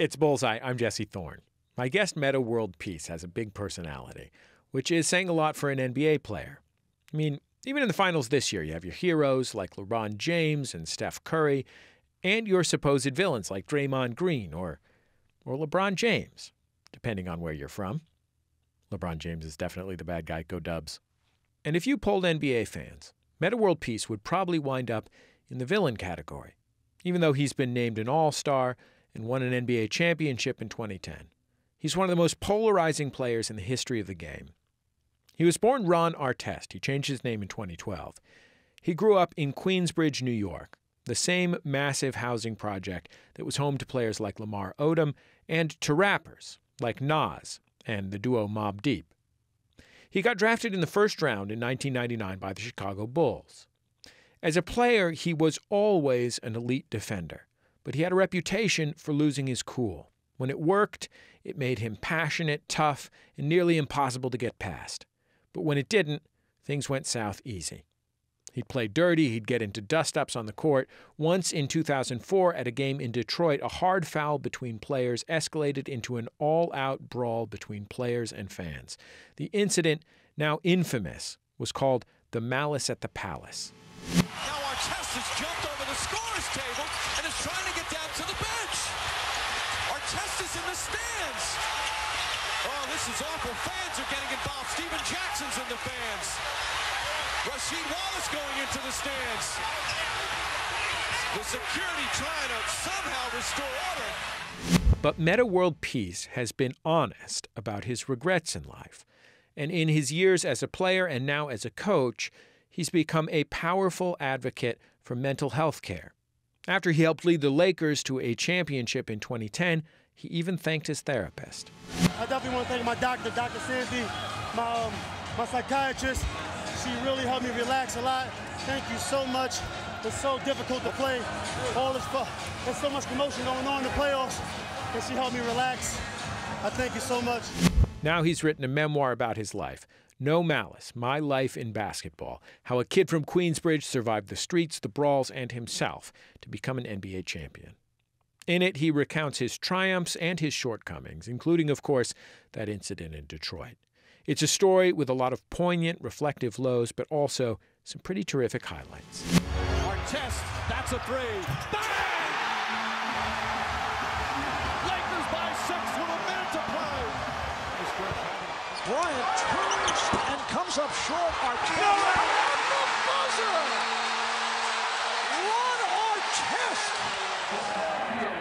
It's Bullseye. I'm Jesse Thorn. My guest, Metta World Peace, has a big personality, which is saying a lot for an NBA player. I mean, even in the finals this year, you have your heroes like LeBron James and Steph Curry, and your supposed villains like Draymond Green or LeBron James, depending on where you're from. LeBron James is definitely the bad guy. Go Dubs. And if you polled NBA fans, Metta World Peace would probably wind up in the villain category, even though he's been named an All-Star and won an NBA championship in 2010. He's one of the most polarizing players in the history of the game. He was born Ron Artest. He changed his name in 2012. He grew up in Queensbridge, New York, the same massive housing project that was home to players like Lamar Odom and to rappers like Nas and the duo Mobb Deep. He got drafted in the first round in 1999 by the Chicago Bulls. As a player, he was always an elite defender, but he had a reputation for losing his cool. When it worked, it made him passionate, tough, and nearly impossible to get past. But when it didn't, things went south easy. He'd play dirty, he'd get into dust-ups on the court. Once in 2004, at a game in Detroit, a hard foul between players escalated into an all-out brawl between players and fans. The incident, now infamous, was called the Malice at the Palace. Now Artest has jumped over the scorer's table and is trying to get down to the bench. Artest is in the stands. Oh, this is awful. Fans are getting involved. Steven Jackson's in the fans. Rasheed Wallace going into the stands. The security trying to somehow restore order. But Metta World Peace has been honest about his regrets in life. And in his years as a player and now as a coach, he's become a powerful advocate for mental health care. After he helped lead the Lakers to a championship in 2010, he even thanked his therapist. I definitely want to thank my doctor, Dr. Sandy, my psychiatrist. She really helped me relax a lot. Thank you so much. It's so difficult to play. There's so much commotion going on in the playoffs, and she helped me relax. I thank you so much. Now he's written a memoir about his life, No Malice, My Life in Basketball, how a kid from Queensbridge survived the streets, the brawls, and himself to become an NBA champion. In it, he recounts his triumphs and his shortcomings, including, of course, that incident in Detroit. It's a story with a lot of poignant, reflective lows, but also some pretty terrific highlights. Artest, that's a three. Bang! Lakers by 6 with a minute to play. Bryant turns and comes up short. Artest at the buzzer. Ron Artest.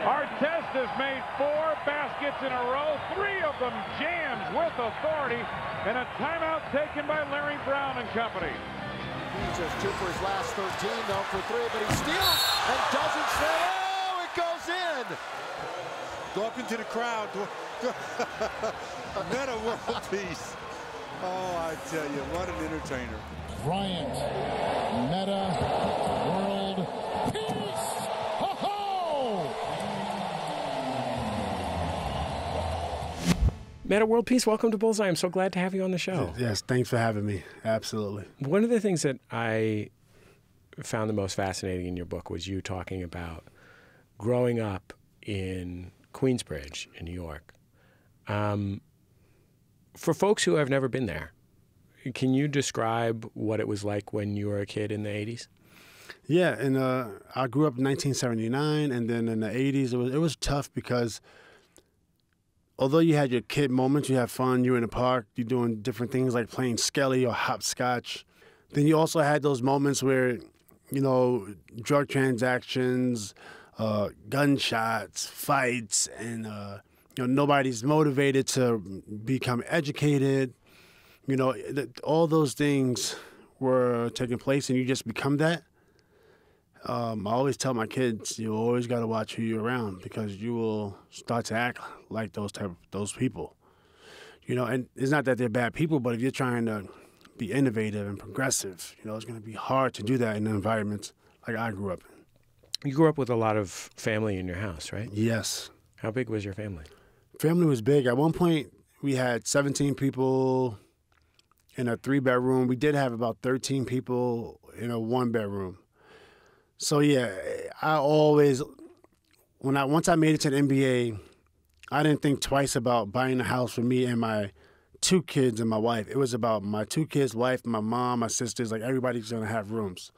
Artest has made 4 baskets in a row, 3 of them jams with authority, and a timeout taken by Larry Brown and company. He's just 2 for his last 13, though for 3, but he steals and doesn't say, oh, it goes in. Go up into the crowd. Metta World Peace. Oh, I tell you, what an entertainer. Bryant, Metta World Peace. Ho ho! Metta World Peace, welcome to Bullseye. I'm so glad to have you on the show. Yes, thanks for having me. Absolutely. One of the things that I found the most fascinating in your book was you talking about growing up in Queensbridge in New York. For folks who have never been there, can you describe what it was like when you were a kid in the 80s? Yeah, and I grew up in 1979, and then in the 80s, it was tough because although you had your kid moments, you have fun, you're in the park, you're doing different things like playing skelly or hopscotch. Then you also had those moments where, you know, drug transactions, gunshots, fights, and you know, nobody's motivated to become educated. You know, all those things were taking place, and you just become that. I always tell my kids, you always got to watch who you're around because you will start to act like those people. You know, and it's not that they're bad people, but if you're trying to be innovative and progressive, you know, it's going to be hard to do that in an environment like I grew up in. You grew up with a lot of family in your house, right? Yes. How big was your family? Family was big. At one point, we had 17 people in a 3-bedroom. We did have about 13 people in a 1-bedroom. So yeah, I always, once I made it to the NBA, I didn't think twice about buying a house for me and my 2 kids and my wife. It was about my 2 kids, wife, my mom, my sisters. Like, everybody's going to have rooms.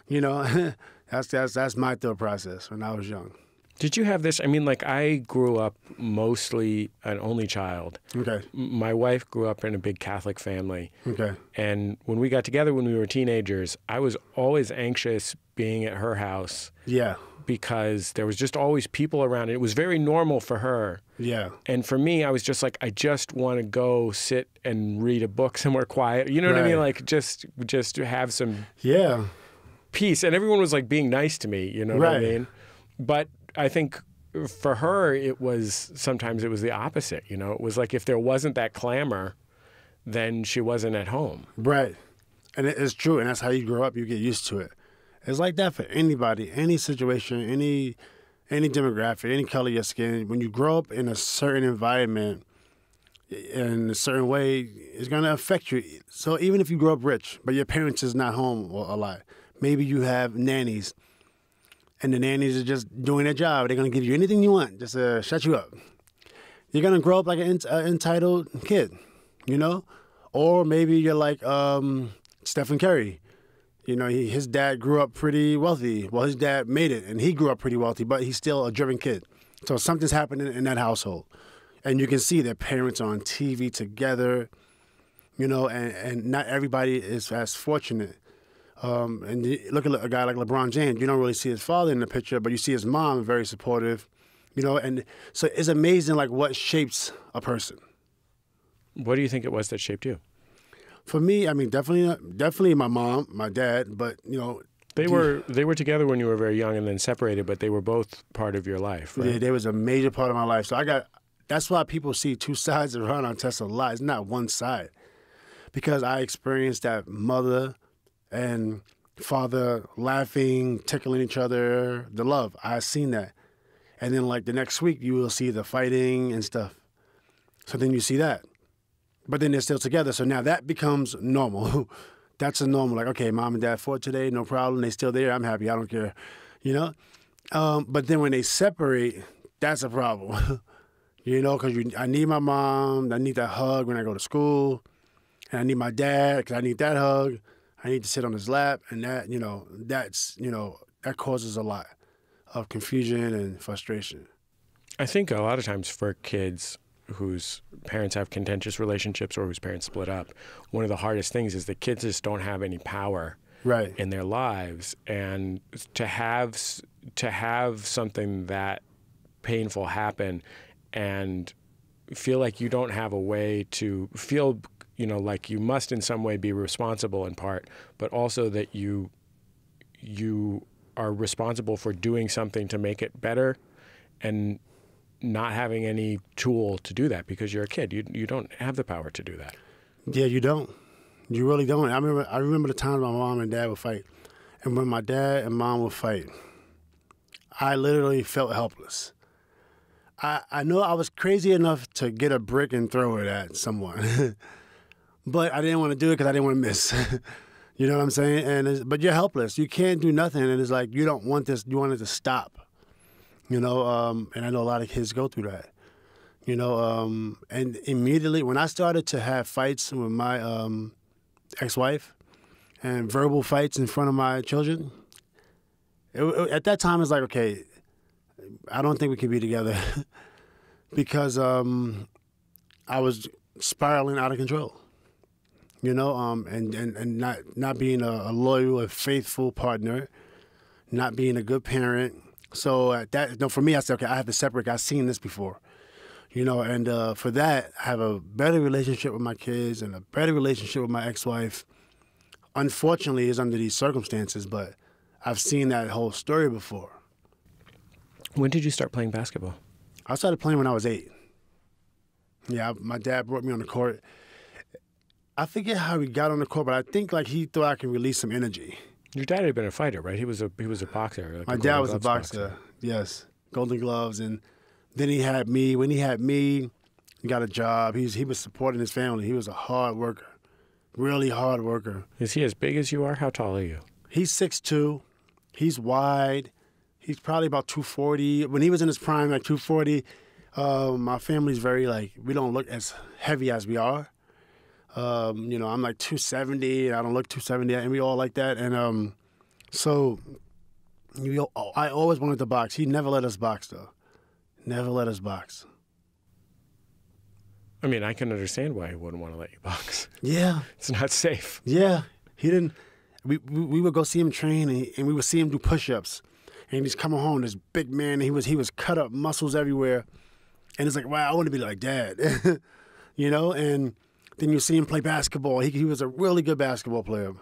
You know, that's my thought process when I was young. Did you have this? I mean, like, I grew up mostly an only child. Okay. My wife grew up in a big Catholic family. Okay. And when we got together when we were teenagers, I was always anxious being at her house. Yeah. Because there was just always people around. It was very normal for her. Yeah. And for me, I was just like, I just want to go sit and read a book somewhere quiet. You know what I mean? Like, just to have some peace. And everyone was like being nice to me, you know what I mean? But I think for her, sometimes it was the opposite. You know, it was like if there wasn't that clamor, then she wasn't at home. Right. And it's true. And that's how you grow up. You get used to it. It's like that for anybody, any situation, any demographic, any color of your skin. When you grow up in a certain environment, in a certain way, it's going to affect you. So even if you grow up rich, but your parents is not home a lot, maybe you have nannies, and the nannies are just doing their job. They're going to give you anything you want, just to shut you up. You're going to grow up like an entitled kid, you know? Or maybe you're like Stephen Curry. You know, his dad grew up pretty wealthy. Well, his dad made it, and he grew up pretty wealthy, but he's still a driven kid. So something's happening in that household. And you can see their parents are on TV together, you know, and not everybody is as fortunate. And you look at a guy like LeBron James. You don't really see his father in the picture, but you see his mom, very supportive, you know. And so it's amazing, like, what shapes a What do you think it was that shaped you? For me, I mean, definitely my mom, my dad, but, you know. They were together when you were very young and then separated, but they were both part of your life, right? Yeah, they was a major part of my life. So that's why people see 2 sides of Ron Artest a lot. It's not one side. Because I experienced that mother and father laughing, tickling each other, the love. I seen that. And then, like, the next week, you will see the fighting and stuff. So then you see that. But then they're still together, so now that becomes normal. That's a normal, like, okay, mom and dad fought today, no problem. They still there, I'm happy, I don't care, you know? But then when they separate, that's a problem. You know, because I need my mom, I need that hug when I go to school, and I need my dad, because I need that hug. I need to sit on his lap, and that, you know, that causes a lot of confusion and frustration. I think a lot of times for kids whose parents have contentious relationships or whose parents split up, one of the hardest things is that kids just don't have any power in their lives. And to have something that painful happen and feel like you don't have a way to feel, you know, like you must in some way be responsible in part, but also that you are responsible for doing something to make it better and not having any tool to do that because you're a kid. You don't have the power to do that. Yeah, you don't. You really don't. I remember the times my mom and dad would fight. And when my dad and mom would fight, I literally felt helpless. I know I was crazy enough to get a brick and throw it at someone. But I didn't want to do it because I didn't want to miss. You know what I'm saying? But you're helpless. You can't do nothing. And it's like, you don't want this. You want it to stop. You know, and I know a lot of kids go through that. You know, and immediately when I started to have fights with my ex-wife and verbal fights in front of my children, at that time it's like, okay, I don't think we can be together because I was spiraling out of control. You know, and not being a loyal, a faithful partner, not being a good parent. So for me, I said, okay, I have to separate. I've seen this before, you know, and for that, I have a better relationship with my kids and a better relationship with my ex-wife. Unfortunately, it's under these circumstances, but I've seen that whole story before. When did you start playing basketball? I started playing when I was 8. Yeah, my dad brought me on the court. I forget how he got on the court, but I think like he thought I could release some energy. Your dad had been a fighter, right? He was a boxer. Like my dad was a boxer, yes, Golden Gloves, and then he had me. When he had me, he got a job. He was supporting his family. He was a hard worker, really hard worker. Is he as big as you are? How tall are you? He's 6'2". He's wide. He's probably about 240. When he was in his prime, like 240. My family's very, like, we don't look as heavy as we are. You know, I'm like 270, and I don't look 270, and we all like that. And so I always wanted to box. He never let us box, though. Never let us box. I mean, I can understand why he wouldn't want to let you box. Yeah. It's not safe. Yeah. He didn't. We would go see him train, and we would see him do push-ups. And he's coming home, this big man, he was cut up, muscles everywhere. And it's like, wow, I want to be like Dad. You know? And then you see him play basketball. He was a really good basketball player.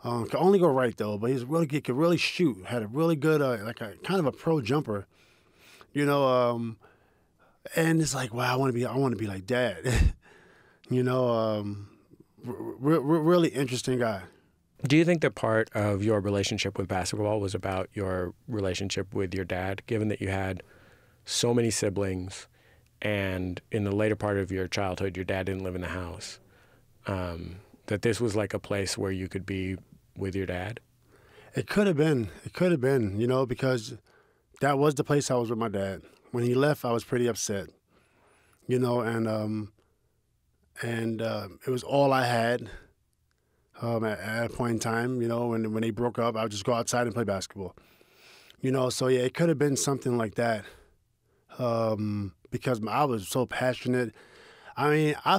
Could only go right, though, but he's really good, could really shoot. Had a really good, like a kind of a pro jumper. You know, and it's like, wow, I want to be like Dad. You know, really interesting guy. Do you think that part of your relationship with basketball was about your relationship with your dad, given that you had so many siblings and in the later part of your childhood, your dad didn't live in the house, that this was like a place where you could be with your dad? It could have been. It could have been, you know, because that was the place I was with my dad. When he left, I was pretty upset, you know, and it was all I had. At a point in time, you know, when they broke up, I would just go outside and play basketball. You know, so yeah, it could have been something like that. Because I was so passionate. I mean, I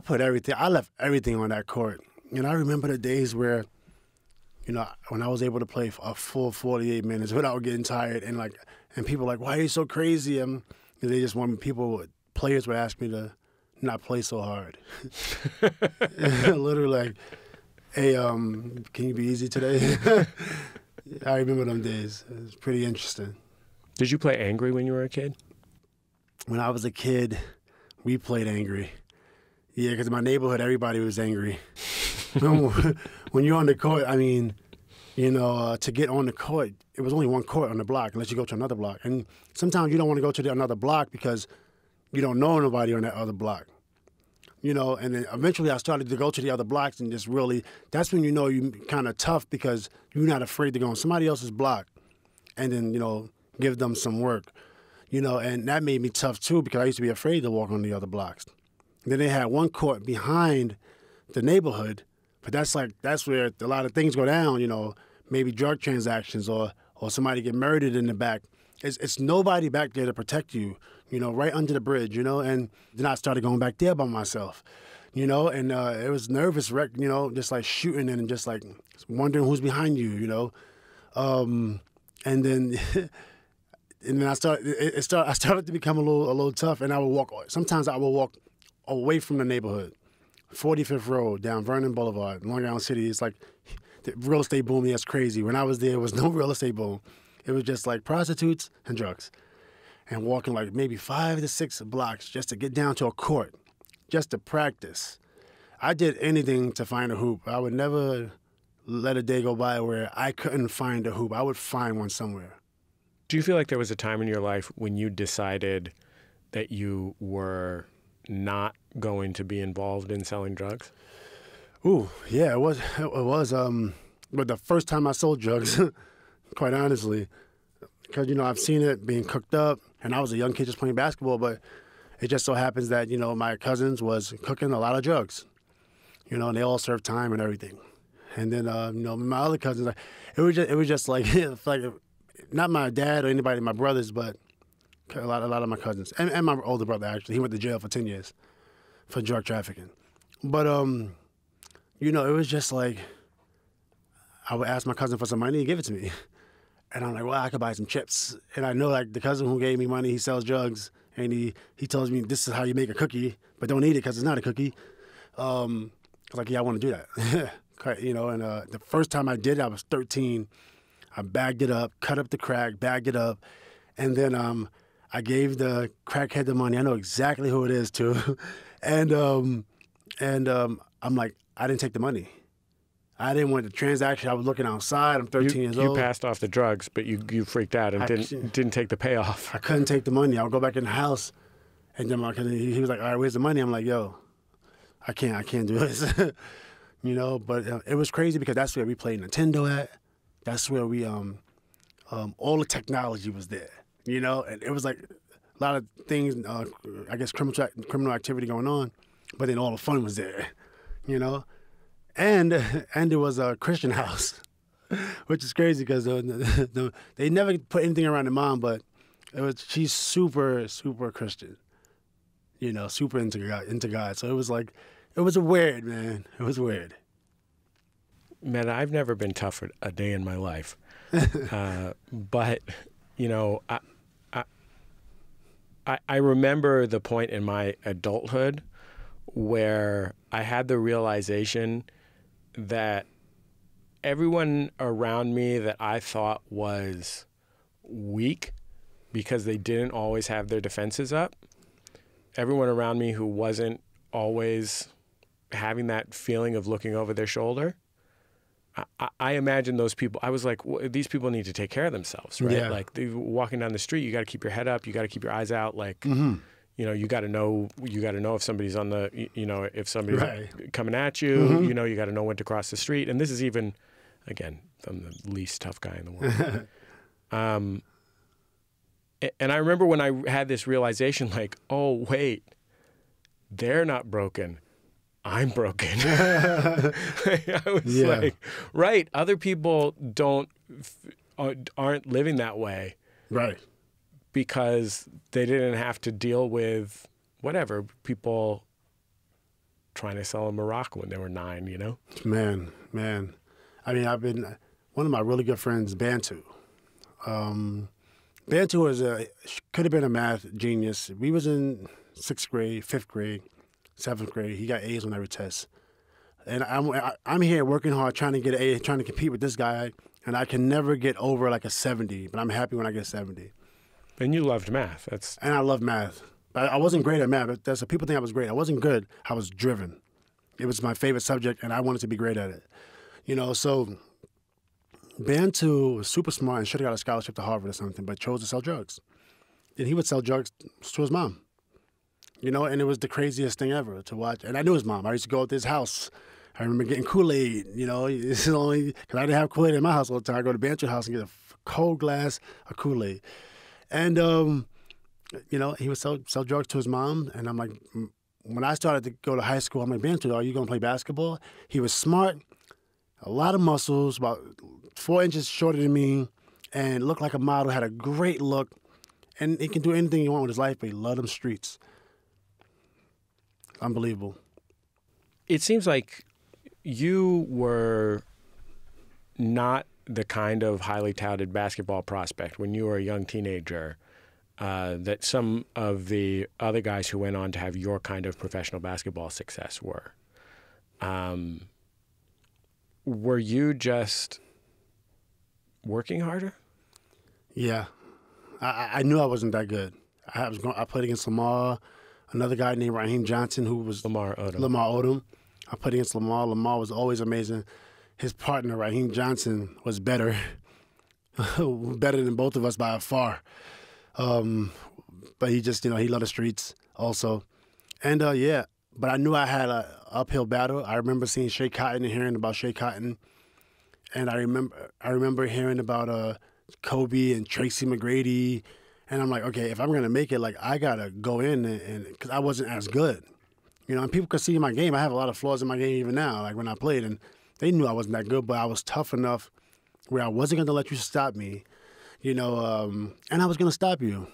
left everything on that court. You know, I remember the days where, you know, when I was able to play a full 48 minutes without getting tired, and people were like, why are you so crazy? They just want players would ask me to not play so hard. Literally like, hey, can you be easy today? I remember them days. It was pretty interesting. Did you play angry when you were a kid? When I was a kid, we played angry. Yeah, because in my neighborhood, everybody was angry. When you're on the court, I mean, you know, to get on the court, it was only one court on the block unless you go to another block. And sometimes you don't want to go to another block because you don't know nobody on that other block. You know, and then eventually I started to go to the other blocks and just really, that's when you know you're kind of tough because you're not afraid to go on somebody else's block and then, you know, give them some work. You know, and that made me tough too because I used to be afraid to walk on the other blocks. Then they had one court behind the neighborhood, but that's where a lot of things go down, you know, maybe drug transactions or somebody get murdered in the back. It's nobody back there to protect you, you know, right under the bridge, you know. And then I started going back there by myself, you know, and it was nervous wreck, you know, just like shooting and just like wondering who's behind you, you know. And then I started to become a little tough, and sometimes I would walk away from the neighborhood, 45th Road down Vernon Boulevard, Long Island City. It's like the real estate boom. That's crazy. When I was there, was no real estate boom. It was just like prostitutes and drugs, and walking like maybe 5 to 6 blocks just to get down to a court, just to practice. I did anything to find a hoop. I would never let a day go by where I couldn't find a hoop. I would find one somewhere. Do you feel like there was a time in your life when you decided that you were not going to be involved in selling drugs? Ooh, yeah, it was. But the first time I sold drugs, quite honestly, because, you know, I've seen it being cooked up, and I was a young kid just playing basketball, but it just so happens that, you know, my cousins was cooking a lot of drugs, you know, and they all served time and everything. And then, you know, my other cousins, it was just like, like not my dad or anybody, my brothers, but a lot of my cousins. And my older brother, actually. He went to jail for 10 years for drug trafficking. But, you know, it was just like, I would ask my cousin for some money, he'd give it to me. And I'm like, well, I could buy some chips. And I know, like, the cousin who gave me money, he sells drugs. And he tells me, this is how you make a cookie, but don't eat it because it's not a cookie. I was like, yeah, I want to do that. You know, and the first time I did it, I was 13. I bagged it up, cut up the crack, bagged it up. And then I gave the crackhead the money. I know exactly who it is, too. And I'm like, I didn't take the money. I didn't want the transaction. I was looking outside. I'm 13 years old. You passed off the drugs, but you freaked out and didn't take the payoff. I couldn't take the money. I would go back in the house, and then he was like, all right, where's the money? I'm like, yo, I can't do this. You know, but it was crazy because that's where we played Nintendo at. That's where we, all the technology was there, you know? And it was like a lot of things, I guess criminal activity going on, but then all the fun was there, you know? And it was a Christian house, which is crazy because they never put anything around the mom, but she's super, super Christian, you know, super into God. So it was weird, man. It was weird. Man, I've never been tough for a day in my life. But, you know, I remember the point in my adulthood where I had the realization that everyone around me that I thought was weak because they didn't always have their defenses up, everyone around me who wasn't always having that feeling of looking over their shoulder, I imagine those people, I was like, these people need to take care of themselves, right? Yeah. Like walking down the street, you got to keep your head up. You got to keep your eyes out. Like, you know, you got to know if somebody's on the, you know, if somebody's coming at you, you know, you got to know when to cross the street. And this is even, again, I'm the least tough guy in the world. And I remember when I had this realization, like, oh, wait, they're not broken. I'm broken. I was like, right, other people aren't living that way. Right. Because they didn't have to deal with whatever, people trying to sell them Morocco when they were 9, you know? Man. I mean, one of my really good friends, Bantu. Bantu could have been a math genius. We was in 6th grade, 5th grade, 7th grade. He got A's on every test. And I'm here working hard, trying to get an A, trying to compete with this guy, and I can never get over like a 70, but I'm happy when I get 70. And you loved math. And I love math. But I wasn't great at math. People think I was great. I wasn't good. I was driven. It was my favorite subject, and I wanted to be great at it. You know, so Bantu was super smart and should have got a scholarship to Harvard or something, but chose to sell drugs. And he would sell drugs to his mom. You know, and it was the craziest thing ever to watch. And I knew his mom. I used to go to his house. I remember getting Kool-Aid, you know. This is only because I didn't have Kool-Aid in my house all the time. I go to Bantu's house and get a cold glass of Kool-Aid. And, you know, he would sell drugs to his mom. And I'm like, when I started to go to high school, I'm like, Bantu, are you going to play basketball? He was smart, a lot of muscles, about 4 inches shorter than me, and looked like a model, had a great look. And he can do anything he wants with his life, but he loved them streets. Unbelievable. It seems like you were not the kind of highly touted basketball prospect when you were a young teenager that some of the other guys who went on to have your kind of professional basketball success were. Were you just working harder? Yeah. I knew I wasn't that good. I played against Lamar, another guy named Raheem Johnson, who was Lamar Odom. I played against Lamar. Lamar was always amazing. His partner, Raheem Johnson, was better than both of us by far. But he just, you know, he loved the streets also. And, yeah, but I knew I had an uphill battle. I remember seeing Shea Cotton and hearing about Shea Cotton. And I remember hearing about Kobe and Tracy McGrady. And I'm like, okay, if I'm going to make it, like, I got to go in and because I wasn't as good. You know, and people could see my game. I have a lot of flaws in my game even now, like when I played. And they knew I wasn't that good, but I was tough enough where I wasn't going to let you stop me, you know, and I was going to stop you,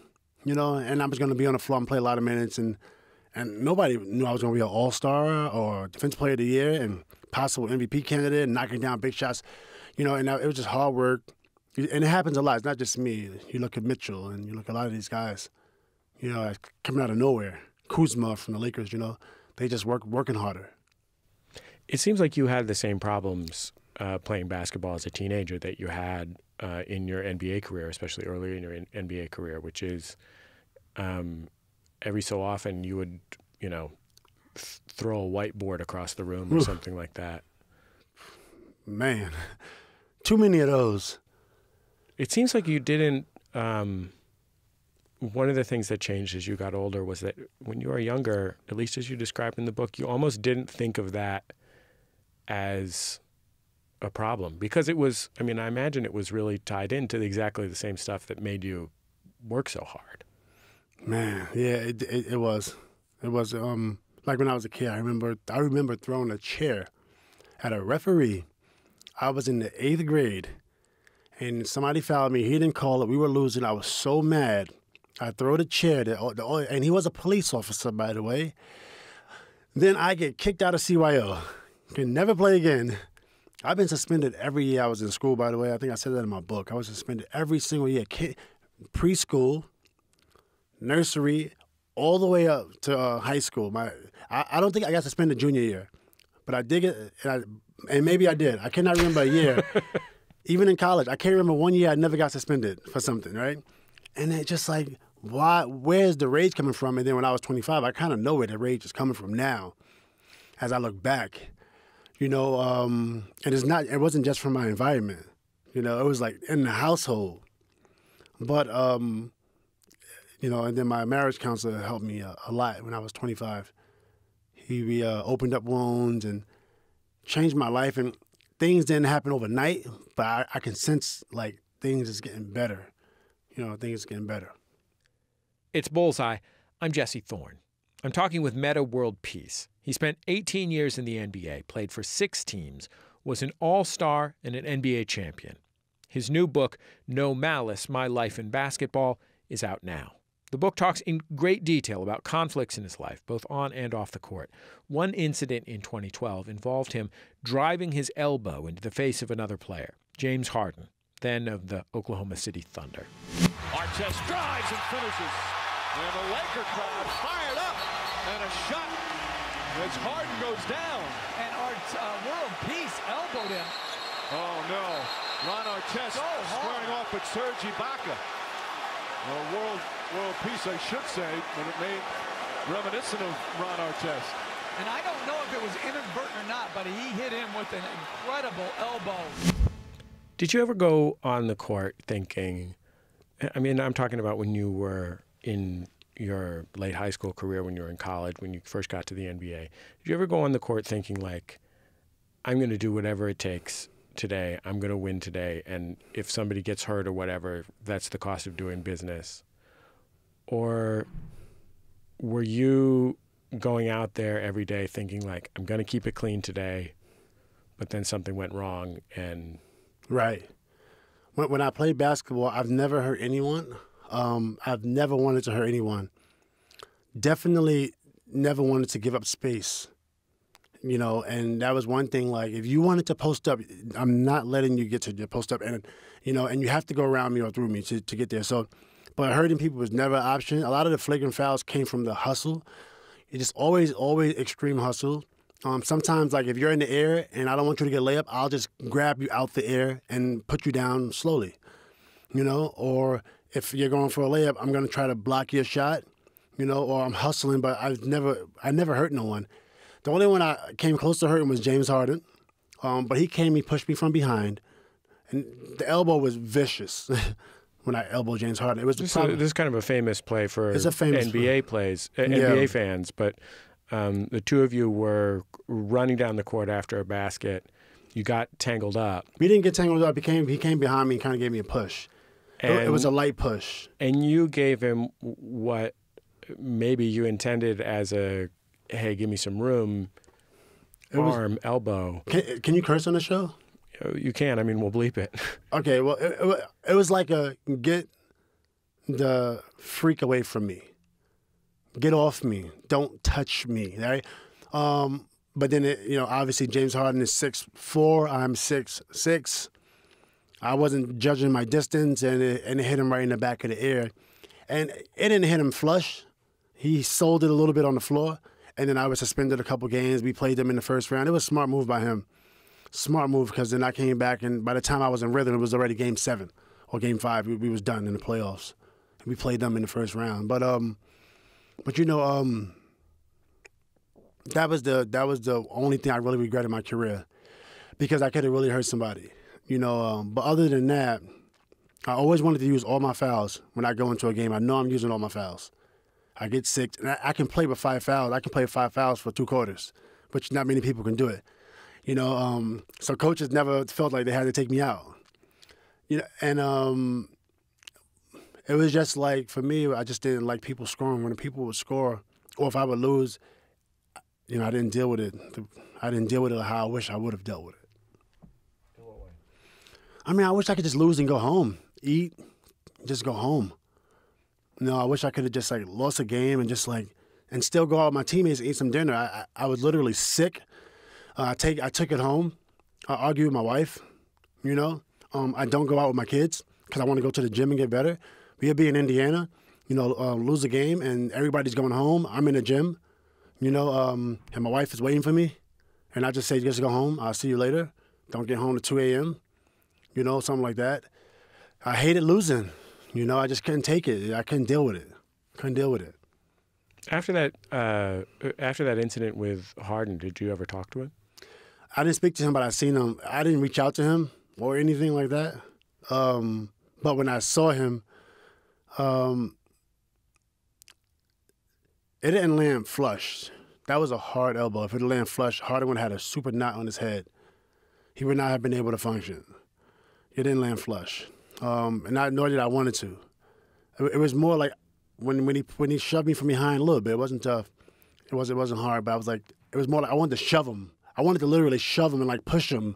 you know, and I was going to be on the floor and play a lot of minutes. And nobody knew I was going to be an all-star or Defensive Player of the Year and possible MVP candidate and knocking down big shots, you know, and it was just hard work. And it happens a lot. It's not just me. You look at Mitchell and you look at a lot of these guys, you know, coming out of nowhere. Kuzma from the Lakers, you know, they just working harder. It seems like you had the same problems playing basketball as a teenager that you had in your NBA career, especially earlier in your NBA career, which is every so often you would, you know, throw a whiteboard across the room or something like that. Man, too many of those. It seems like you didn't. One of the things that changed as you got older was that when you were younger, at least as you described in the book, you almost didn't think of that as a problem because it was, I mean, I imagine it was really tied into exactly the same stuff that made you work so hard. Man, yeah, it was. It was like when I was a kid. I remember throwing a chair at a referee. I was in the 8th grade, and somebody fouled me. He didn't call it. We were losing. I was so mad. I throw the chair, and he was a police officer, by the way. Then I get kicked out of CYO. Can never play again. I've been suspended every year I was in school, by the way. I think I said that in my book. I was suspended every single year. Preschool, nursery, all the way up to high school. I don't think I got suspended junior year, but I did get, and maybe I did. I cannot remember a year. Even in college, I can't remember one year I never got suspended for something, right? And it's just like, where's the rage coming from? And then when I was 25, I kind of know where the rage is coming from now as I look back. And it wasn't just from my environment. It was like in the household. But, and then my marriage counselor helped me a lot when I was 25. He opened up wounds and changed my life. And things didn't happen overnight, but I can sense, like, things is getting better. Things are getting better. It's Bullseye. I'm Jesse Thorn. I'm talking with Metta World Peace. He spent 18 years in the NBA, played for 6 teams, was an all-star and an NBA champion. His new book, No Malice, My Life in Basketball, is out now. The book talks in great detail about conflicts in his life, both on and off the court. One incident in 2012 involved him driving his elbow into the face of another player, James Harden, then of the Oklahoma City Thunder. Artest drives and finishes. And the Laker crowd fired up. And a shot as Harden goes down. And our World Peace elbowed him. Oh, no. Ron Artest squaring off with Serge Ibaka. Well, World Peace, I should say, when it made reminiscent of Ron Artest. And I don't know if it was inadvertent or not, but he hit him with an incredible elbow. Did you ever go on the court thinking, I'm talking about when you were in your late high school career, when you were in college, when you first got to the NBA, did you ever go on the court thinking, like, I'm going to do whatever it takes today, I'm going to win today, and if somebody gets hurt or whatever, that's the cost of doing business? Or were you going out there every day thinking, like, I'm going to keep it clean today, but then something went wrong and... Right. When I played basketball, I've never hurt anyone. I've never wanted to hurt anyone. Definitely never wanted to give up space. And that was one thing, like, if you wanted to post up, I'm not letting you get to your post up, and you have to go around me or through me to get there. So, but hurting people was never an option. A lot of the flagrant fouls came from the hustle. It just always extreme hustle. Sometimes, like, if you're in the air and I don't want you to get a layup, I'll just grab you out the air and put you down slowly, or if you're going for a layup, I'm going to try to block your shot, or I'm hustling, but I never hurt no one. The only one I came close to hurting was James Harden, but he pushed me from behind, and the elbow was vicious when I elbowed James Harden. It was this is kind of a famous play for NBA fans, but the two of you were running down the court after a basket. You got tangled up. We didn't get tangled up. He came behind me and kind of gave me a push. It was a light push. And you gave him what maybe you intended as a, hey, give me some room, elbow. Can you curse on the show? You can. We'll bleep it. Okay, well, it was like a get the freak away from me. Get off me. Don't touch me, right? But then, obviously James Harden is 6'4", I'm 6'6". I wasn't judging my distance, and it hit him right in the back of the ear. And it didn't hit him flush. He sold it a little bit on the floor, and then I was suspended a couple games. We played them in the first round. It was a smart move by him. Smart move, because then I came back, and by the time I was in rhythm, it was already Game 7 or Game 5. We was done in the playoffs. We played them in the first round. But that was the only thing I really regret in my career, because I could have really hurt somebody. But other than that, I always wanted to use all my fouls when I go into a game. I know I'm using all my fouls. I get sick, and I can play with 5 fouls. I can play 5 fouls for 2 quarters, which not many people can do it. So coaches never felt like they had to take me out. And It was just like, for me, I just didn't like people scoring. When people would score, or if I would lose, you know, I didn't deal with it. I didn't deal with it how I wish I would have dealt with it. In what way? I mean, I wish I could just lose and go home, eat, just go home. No, I wish I could have just like lost a game and just like, and still go out with my teammates and eat some dinner. I was literally sick. I took it home. I argue with my wife, you know. I don't go out with my kids because I want to go to the gym and get better. We'll be in Indiana, you know, lose a game and everybody's going home. I'm in the gym, you know, and my wife is waiting for me. And I just say, just go home. I'll see you later. Don't get home at 2 a.m., you know, something like that. I hated losing. You know, I just couldn't take it. I couldn't deal with it. Couldn't deal with it. After that incident with Harden, did you ever talk to him? I didn't speak to him, but I seen him. I didn't reach out to him or anything like that. But when I saw him, it didn't land flush. That was a hard elbow. If it had landed flush, Harden would have had a super knot on his head. He would not have been able to function. It didn't land flush, nor did I want it to. It was more like when he shoved me from behind a little bit. It wasn't tough. It wasn't hard, but I was like, it was more like I wanted to shove him. I wanted to literally shove him and like push him,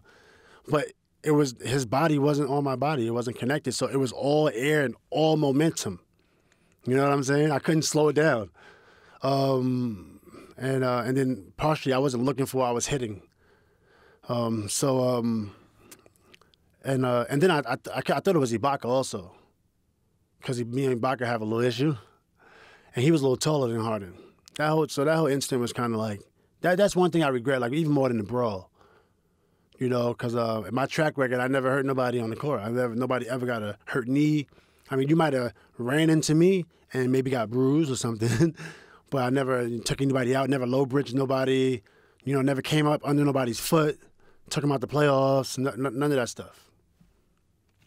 but it was his body wasn't on my body. It wasn't connected, so it was all air and all momentum. You know what I'm saying? I couldn't slow it down. And then partially I wasn't looking for what I was hitting. And then I thought it was Ibaka also, because me and Ibaka have a little issue, and he was a little taller than Harden. That whole instant was kind of like that's one thing I regret, like even more than the brawl. You know, because in my track record, I never hurt nobody on the court. Nobody ever got a hurt knee. I mean, you might have ran into me and maybe got bruised or something, but I never took anybody out, never low bridged nobody, you know, never came up under nobody's foot, took them out the playoffs, none of that stuff.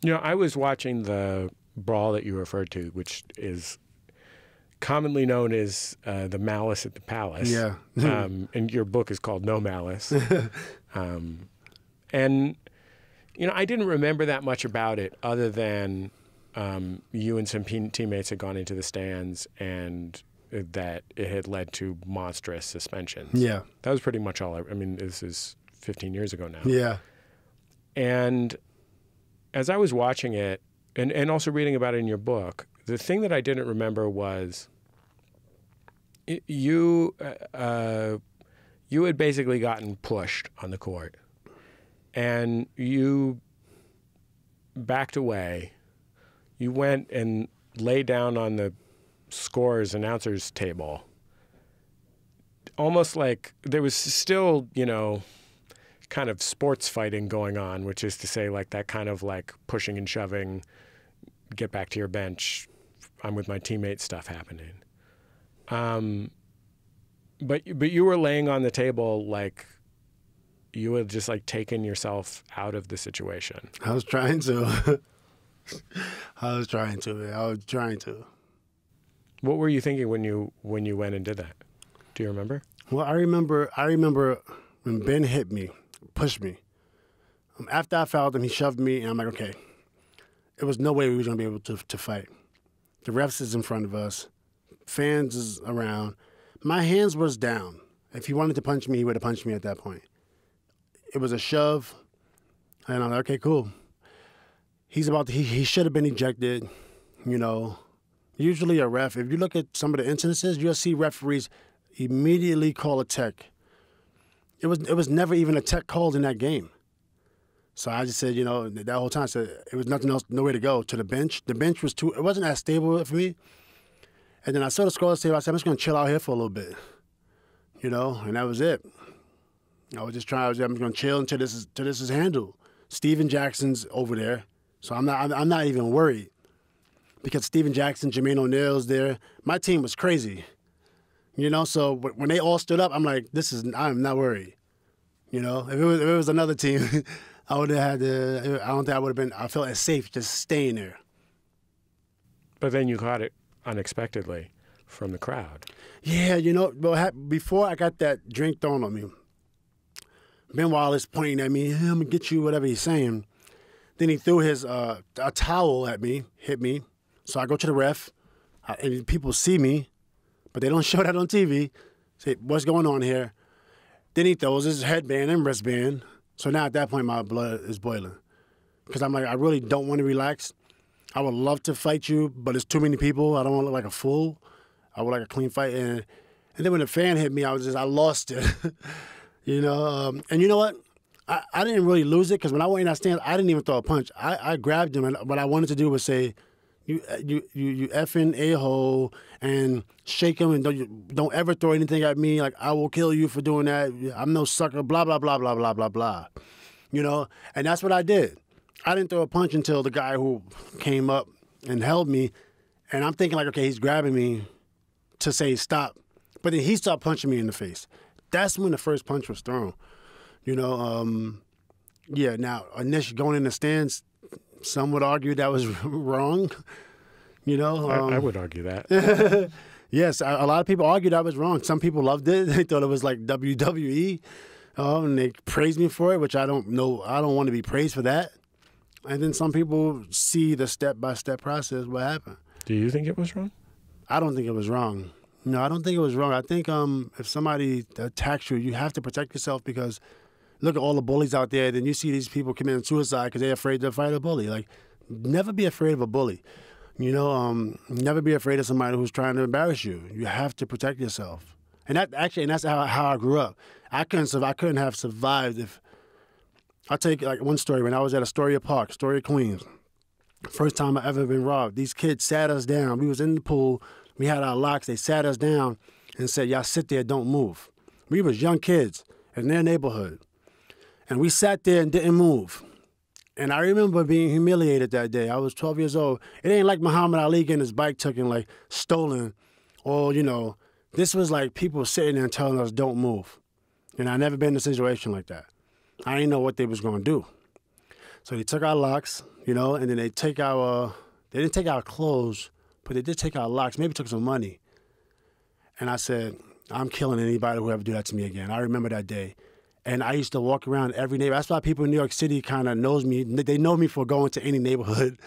You know, I was watching the brawl that you referred to, which is commonly known as the Malice at the Palace. Yeah. And your book is called No Malice. And, you know, I didn't remember that much about it other than you and some teammates had gone into the stands and that it had led to monstrous suspensions. Yeah. That was pretty much all. I mean, this is 15 years ago now. Yeah. And as I was watching it and also reading about it in your book, the thing that I didn't remember was you had basically gotten pushed on the court and you backed away. You went and lay down on the scorer's announcer's table, almost like there was still, you know, kind of sports fighting going on, which is to say like that kind of like pushing and shoving, get back to your bench, I'm with my teammates stuff happening. But you were laying on the table like you had just like taken yourself out of the situation. I was trying to. I was trying to. What were you thinking when you went and did that? Do you remember? Well, I remember when Ben hit me, pushed me. After I fouled him, he shoved me, and I'm like, okay. It was no way we were going to be able to fight. The refs is in front of us. Fans is around. My hands was down. If he wanted to punch me, he would have punched me at that point. It was a shove, and I'm like, okay, cool. He should have been ejected, you know. Usually a ref, if you look at some of the incidences, you'll see referees immediately call a tech. It was never even a tech called in that game. So I just said, you know, that whole time I said it was nothing else, nowhere to go, to the bench. The bench was it wasn't as stable for me. And then I saw the scorer's table, I said, I'm just going to chill out here for a little bit, you know, and that was it. I was just I'm going to chill until this is handled. Steven Jackson's over there, so I'm not even worried. Because Steven Jackson, Jermaine O'Neal's there. My team was crazy, you know. So when they all stood up, I'm like, I'm not worried, you know. If it was another team, I would have had to. I don't think I would have been. I felt as safe just staying there. But then you caught it unexpectedly from the crowd. Yeah, you know. Before I got that drink thrown on me, Ben Wallace pointing at me, I'm gonna get you, whatever he's saying. Then he threw his a towel at me, hit me. So I go to the ref, and people see me, but they don't show that on TV. Say, what's going on here? Then he throws his headband and wristband. So now at that point, my blood is boiling. Because I'm like, I really don't want to relax. I would love to fight you, but it's too many people. I don't want to look like a fool. I would like a clean fight. And then when the fan hit me, I lost it. You know? And you know what? I didn't really lose it because when I went in that stance, I didn't even throw a punch. I grabbed him, and what I wanted to do was say, you effing a-hole, and shake him, and don't ever throw anything at me. Like, I will kill you for doing that. I'm no sucker, blah, blah, blah, blah, blah, blah, blah. You know? And that's what I did. I didn't throw a punch until the guy who came up and held me, and I'm thinking like, okay, he's grabbing me to say stop. But then he started punching me in the face. That's when the first punch was thrown. You know, yeah, now, initially going in the stands, some would argue that was wrong. You know? I would argue that. Yes, a lot of people argued I was wrong. Some people loved it. They thought it was like WWE, and they praised me for it, which I don't know. I don't want to be praised for that. And then some people see the step-by-step process, what happened. Do you think it was wrong? I don't think it was wrong. No, I don't think it was wrong. I think if somebody attacks you, you have to protect yourself because look at all the bullies out there. Then you see these people committing suicide because they're afraid to fight a bully. Like, never be afraid of a bully. You know, never be afraid of somebody who's trying to embarrass you. You have to protect yourself. And that's how I grew up. I couldn't have survived if. I'll take like one story. When I was at Astoria Park, Astoria, Queens, first time I ever been robbed. These kids sat us down. We was in the pool. We had our locks. They sat us down and said, y'all sit there, don't move. We was young kids in their neighborhood. And we sat there and didn't move. And I remember being humiliated that day. I was 12 years old. It ain't like Muhammad Ali getting his bike taken, like stolen. Or, you know, this was like people sitting there and telling us don't move. And I never been in a situation like that. I didn't know what they was going to do. So they took our locks, you know, and then they didn't take our clothes, but they did take our locks, maybe took some money. And I said, I'm killing anybody who ever do that to me again. I remember that day. And I used to walk around every neighborhood. That's why people in New York City kind of knows me. They know me for going to any neighborhood.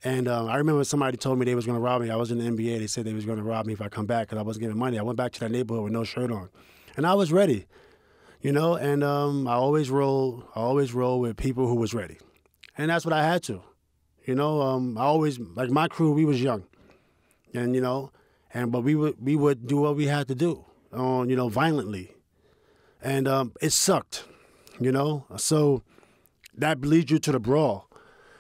And I remember somebody told me they was going to rob me. I was in the NBA. They said they was going to rob me if I come back because I wasn't getting money. I went back to that neighborhood with no shirt on. And I was ready. You know, and I always roll with people who was ready. And that's what I had to. You know, I always, like my crew, we was young. And, you know, but we would do what we had to do, you know, violently. And it sucked, you know. So that leads you to the brawl.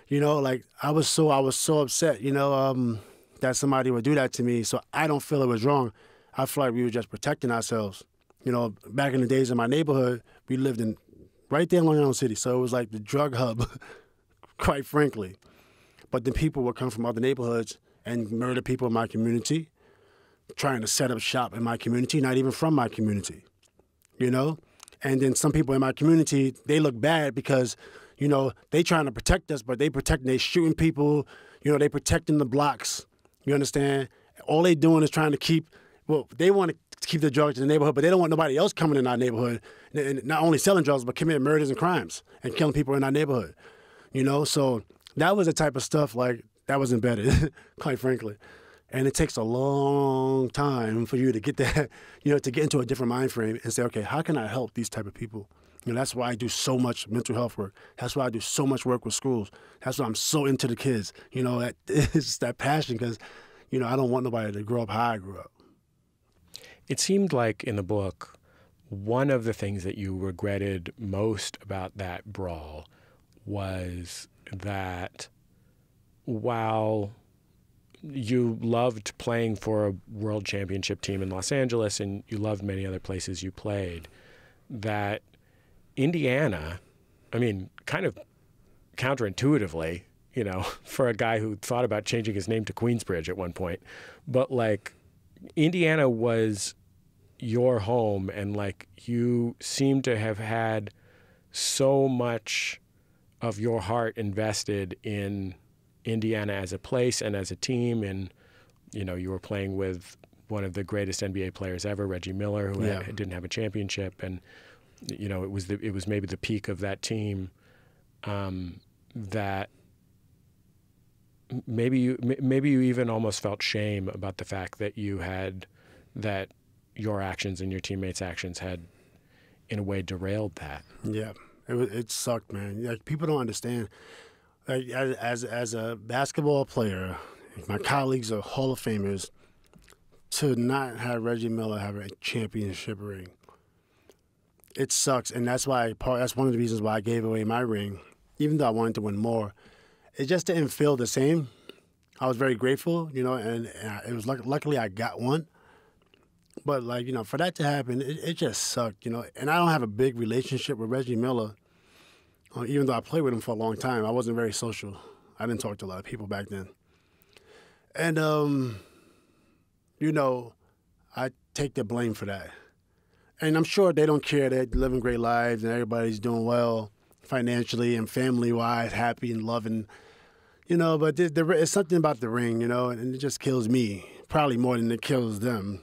You know, like I was so upset, you know, that somebody would do that to me. So I don't feel it was wrong. I feel like we were just protecting ourselves. You know, back in the days in my neighborhood, we lived in right there in Long Island City. So it was like the drug hub, quite frankly. But then people would come from other neighborhoods and murder people in my community, trying to set up shop in my community, not even from my community, you know? And then some people in my community, they look bad because, you know, they trying to protect us, but they shooting people, you know, they protecting the blocks, you understand? All they doing is trying to keep, well, they want to keep the drugs in the neighborhood, but they don't want nobody else coming in our neighborhood and not only selling drugs, but committing murders and crimes and killing people in our neighborhood, you know? So that was the type of stuff, like, that was embedded, quite frankly. And it takes a long time for you to get that, you know, to get into a different mind frame and say, okay, how can I help these type of people? You know, that's why I do so much mental health work. That's why I do so much work with schools. That's why I'm so into the kids. You know, it's that passion because, you know, I don't want nobody to grow up how I grew up. It seemed like in the book, one of the things that you regretted most about that brawl was that while you loved playing for a world championship team in Los Angeles and you loved many other places you played, that Indiana, I mean, kind of counterintuitively, you know, for a guy who thought about changing his name to Queensbridge at one point, but like Indiana was your home and like you seem to have had so much of your heart invested in Indiana as a place and as a team, and you know you were playing with one of the greatest NBA players ever, Reggie Miller, who didn't have a championship, and you know it was maybe the peak of that team. That maybe you even almost felt shame about the fact that that your actions and your teammates' actions had, in a way, derailed that. Yeah, it sucked, man. Like, people don't understand. Like, as a basketball player, my colleagues are Hall of Famers. To not have Reggie Miller have a championship ring, it sucks, and that's one of the reasons why I gave away my ring, even though I wanted to win more. It just didn't feel the same. I was very grateful, and it was luckily I got one. But, like, for that to happen, it just sucked, And I don't have a big relationship with Reggie Miller, even though I played with him for a long time. I wasn't very social. I didn't talk to a lot of people back then. And, I take the blame for that. And I'm sure they don't care. They're living great lives and everybody's doing well financially and family-wise, happy and loving, but it's something about the ring, and it just kills me, probably more than it kills them,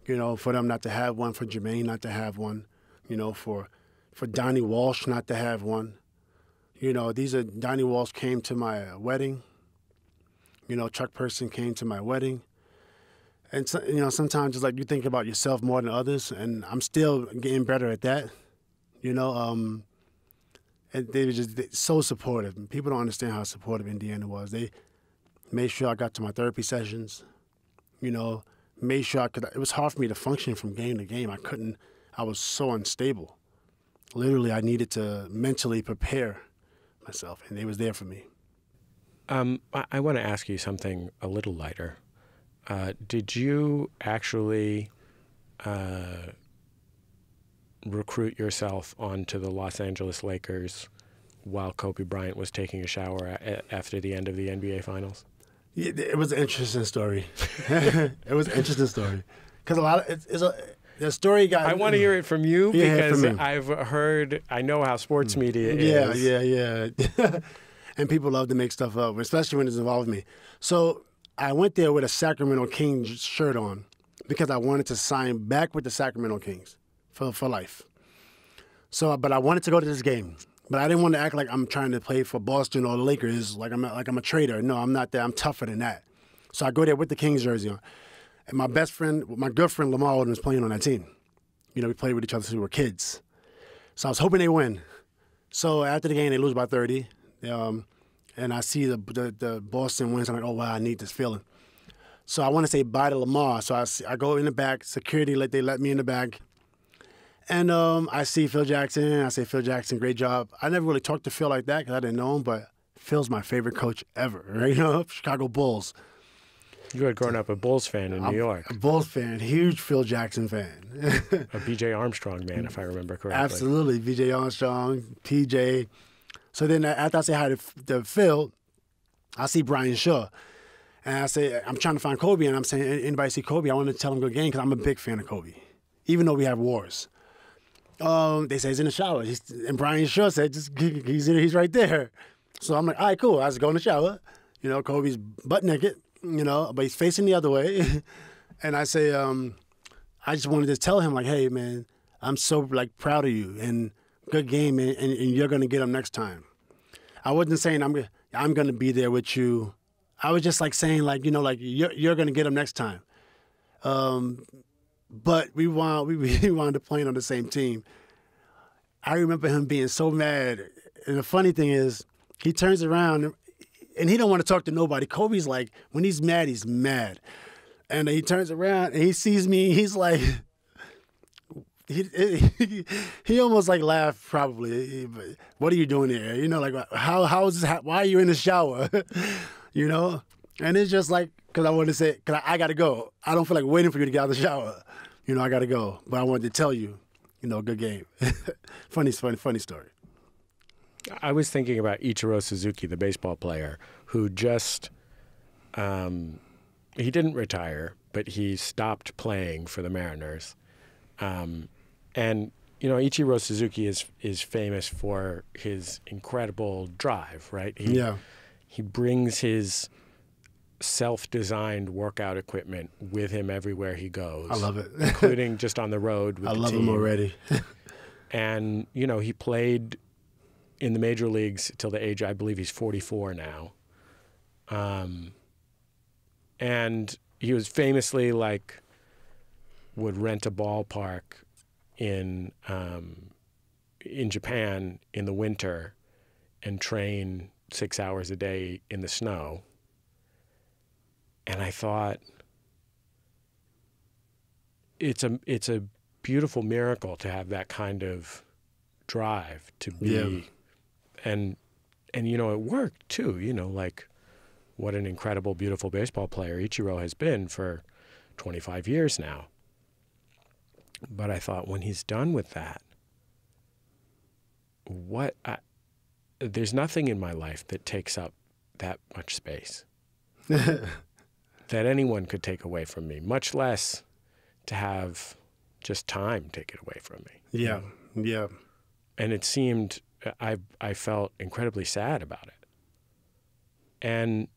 for them not to have one, for Jermaine not to have one, for Donnie Walsh not to have one. Donnie Walsh came to my wedding. Chuck Person came to my wedding. And, sometimes it's like you think about yourself more than others, and I'm still getting better at that, And they were just so supportive. And people don't understand how supportive Indiana was. They made sure I got to my therapy sessions, made sure I could. It was hard for me to function from game to game. I was so unstable. Literally, I needed to mentally prepare myself, and they was there for me. I want to ask you something a little lighter. Did you actually recruit yourself onto the Los Angeles Lakers while Kobe Bryant was taking a shower after the end of the NBA Finals? Yeah, it was an interesting story. It was an interesting story. Because a lot of the story got. I want to hear it from you because I know how sports media is. Yeah. And people love to make stuff up, especially when it's involved me. So I went there with a Sacramento Kings shirt on because I wanted to sign back with the Sacramento Kings for life. But I wanted to go to this game. But I didn't want to act like I'm trying to play for Boston or the Lakers, like I'm a traitor. No, I'm not that. I'm tougher than that. So I go there with the Kings jersey on. And my good friend Lamar was playing on that team. We played with each other since we were kids. So I was hoping they win. So after the game, they lose by 30. And I see the Boston wins. I'm like, oh, wow, I need this feeling. So I want to say bye to Lamar. So I go in the back. Security, they let me in the back. And I see Phil Jackson. I say, Phil Jackson, great job. I never really talked to Phil like that because I didn't know him, but Phil's my favorite coach ever, right? Chicago Bulls. You had grown up a Bulls fan in New York. A Bulls fan, huge Phil Jackson fan. A B.J. Armstrong man, if I remember correctly. Absolutely, B.J. Armstrong, P.J. So then after I say hi to Phil, I see Brian Shaw. And I say, I'm trying to find Kobe, and I'm saying, anybody see Kobe? I want to tell him good game because I'm a big fan of Kobe, even though we have wars. They say he's in the shower. And Brian Shaw said, he's right there. So I'm like, all right, cool. I was going to the shower. Kobe's butt naked, but he's facing the other way. And I say, I just wanted to tell him, like, hey, man, I'm so, proud of you. And good game, and you're going to get him next time. I wasn't saying I'm going to be there with you. I was just, saying, you're going to get him next time. But we wound up playing on the same team. I remember him being so mad. And the funny thing is, he turns around, and he don't want to talk to nobody. Kobe's like, when he's mad, he's mad. And he turns around, and he sees me, he's like, he almost laughed probably. What are you doing here? How is this? Why are you in the shower? And it's just because I wanted to say, because I got to go. I don't feel like waiting for you to get out of the shower. I got to go. But I wanted to tell you, good game. funny story. I was thinking about Ichiro Suzuki, the baseball player, who just, he didn't retire, but he stopped playing for the Mariners. And, Ichiro Suzuki is famous for his incredible drive, right? He brings his self-designed workout equipment with him everywhere he goes. I love it. Including just on the road with the team. I love him already. And, he played in the major leagues till the age, I believe he's 44 now. And he was famously like would rent a ballpark in Japan in the winter and train 6 hours a day in the snow. And I thought, it's a beautiful miracle to have that kind of drive to be, and it worked too. Like what an incredible, beautiful baseball player Ichiro has been for 25 years now. But I thought, when he's done with that, there's nothing in my life that takes up that much space that anyone could take away from me, much less to have just time take it away from me. Yeah, yeah. And it seemed, I felt incredibly sad about it. And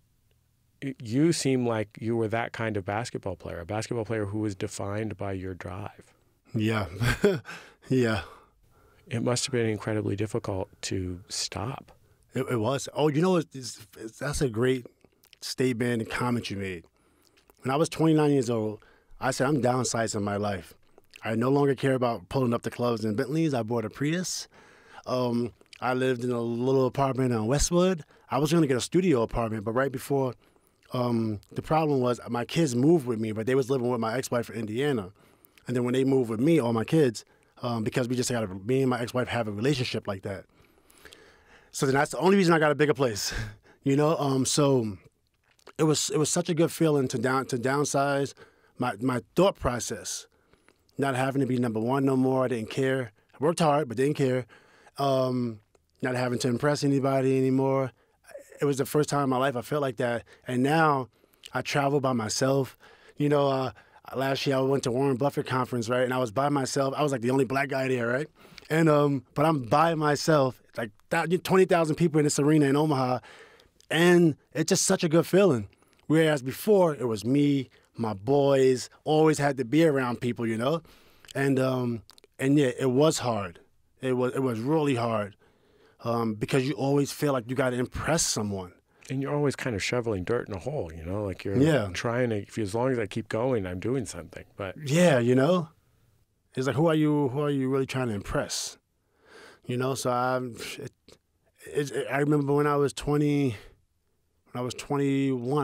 you seem like you were that kind of basketball player, a basketball player who was defined by your drive. Yeah, yeah. It must have been incredibly difficult to stop. It was. Oh, that's a great statement and comment you made. When I was 29 years old, I said, I'm downsizing my life. I no longer care about pulling up the clubs in Bentleys. I bought a Prius. I lived in a little apartment on Westwood. I was going to get a studio apartment, but right before, the problem was my kids moved with me, but they was living with my ex-wife in Indiana. And then when they moved with me, all my kids, because me and my ex-wife have a relationship like that. So then that's the only reason I got a bigger place, So it was such a good feeling to downsize. My thought process, not having to be number one no more. I didn't care. I worked hard, but didn't care. Not having to impress anybody anymore. It was the first time in my life I felt like that. And now I travel by myself. Last year I went to Warren Buffett conference, right? And I was by myself. I was like the only black guy there, right? And but I'm by myself, like 20,000 people in this arena in Omaha, and it's just such a good feeling. Whereas before it was me, my boys, always had to be around people, and yeah, it was hard. It was really hard because you always feel like you got to impress someone. And you're always kind of shoveling dirt in a hole, like you're trying to, as long as I keep going, I'm doing something. But yeah, it's like, who are you really trying to impress? So I remember when I was 21, I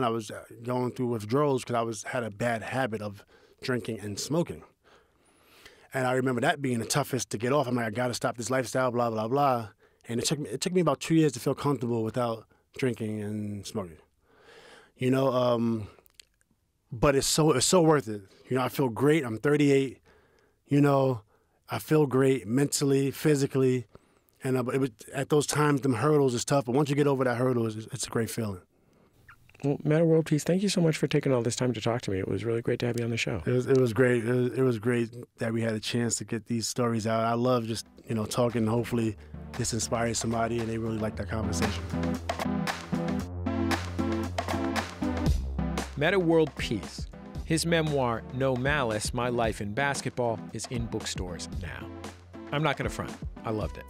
was going through withdrawals because I had a bad habit of drinking and smoking. And I remember that being the toughest to get off. I'm like, I got to stop this lifestyle, blah, blah, blah. And it took me about 2 years to feel comfortable without drinking and smoking. But it's so worth it. I feel great. I'm 38. I feel great mentally, physically. And it was, at those times, them hurdles is tough. But once you get over that hurdle, it's a great feeling. Well, Metta World Peace, thank you so much for taking all this time to talk to me. It was really great to have you on the show. It was great. It was great that we had a chance to get these stories out. I love just, talking. Hopefully this inspires somebody and they really like that conversation. Metta World Peace. His memoir, No Malice, My Life in Basketball, is in bookstores now. I'm not going to front. I loved it.